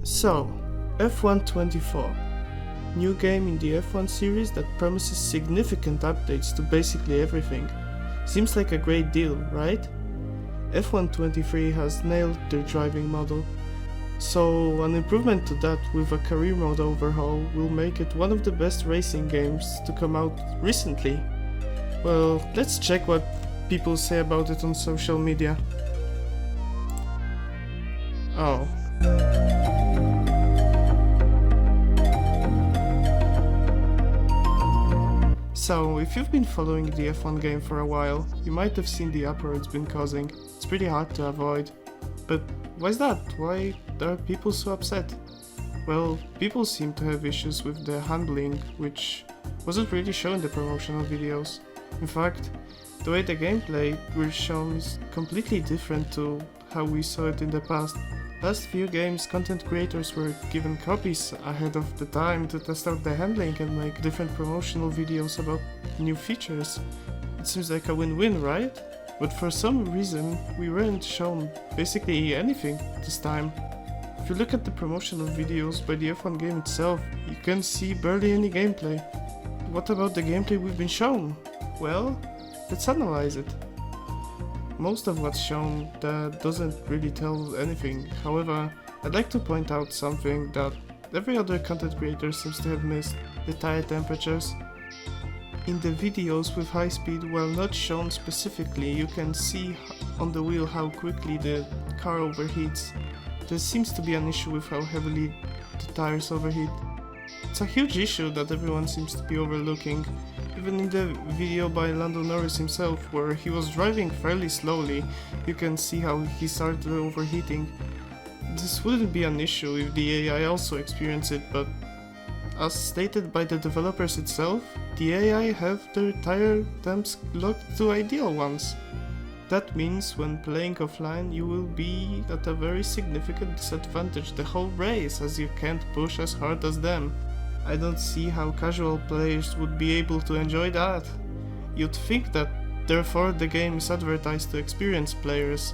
So, F1 24. New game in the F1 series that promises significant updates to basically everything. Seems like a great deal, right? F1 23 has nailed their driving model, so an improvement to that with a career mode overhaul will make it one of the best racing games to come out recently. Well, let's check what people say about it on social media. Oh. So, if you've been following the F1 game for a while, you might have seen the uproar it's been causing. It's pretty hard to avoid. But why is that? Why are people so upset? Well, people seem to have issues with the handling, which wasn't really shown in the promotional videos. In fact, the way the gameplay was shown is completely different to how we saw it in the past. Last few games, content creators were given copies ahead of the time to test out the handling and make different promotional videos about new features. It seems like a win-win, right? But for some reason, we weren't shown basically anything this time. If you look at the promotional videos by the F1 game itself, you can see barely any gameplay. What about the gameplay we've been shown? Well, let's analyze it. Most of what's shown that doesn't really tell anything. However, I'd like to point out something that every other content creator seems to have missed: the tire temperatures. In the videos with high speed, while not shown specifically, you can see on the wheel how quickly the car overheats. There seems to be an issue with how heavily the tires overheat. It's a huge issue that everyone seems to be overlooking. Even in the video by Lando Norris himself, where he was driving fairly slowly, you can see how he started overheating. This wouldn't be an issue if the AI also experienced it, but as stated by the developers itself, the AI have their tire temps locked to ideal ones. That means when playing offline, you will be at a very significant disadvantage the whole race, as you can't push as hard as them. I don't see how casual players would be able to enjoy that. You'd think that therefore the game is advertised to experienced players.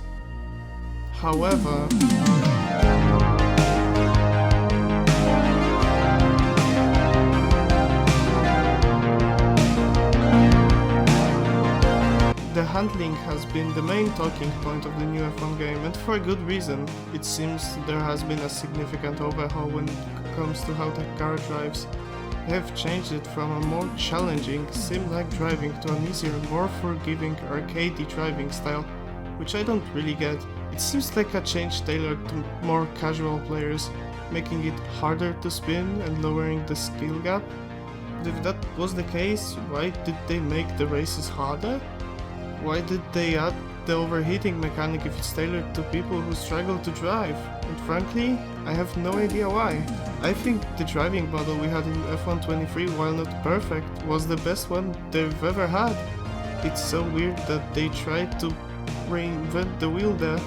However, the handling has been the main talking point of the new F1 game, and for a good reason. It seems there has been a significant overhaul when it comes to how the car drives. They have changed it from a more challenging, sim-like driving to an easier, more forgiving, arcadey driving style, which I don't really get. It seems like a change tailored to more casual players, making it harder to spin and lowering the skill gap. If that was the case, why did they make the races harder? Why did they add the overheating mechanic if it's tailored to people who struggle to drive? And frankly, I have no idea why. I think the driving model we had in F1 23, while not perfect, was the best one they've ever had. It's so weird that they tried to reinvent the wheel there.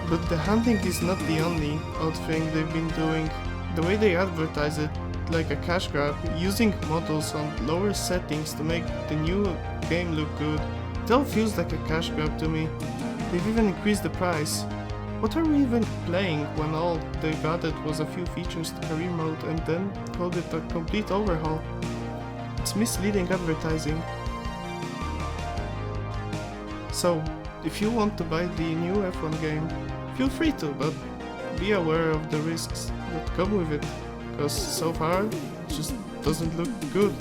But the handling is not the only odd thing they've been doing. The way they advertise it, like a cash grab, using models on lower settings to make the new game look good. It all feels like a cash grab to me. They've even increased the price. What are we even playing when all they've added was a few features to career mode and then called it a complete overhaul? It's misleading advertising. So, if you want to buy the new F1 game, feel free to, but be aware of the risks that come with it, because so far it just doesn't look good.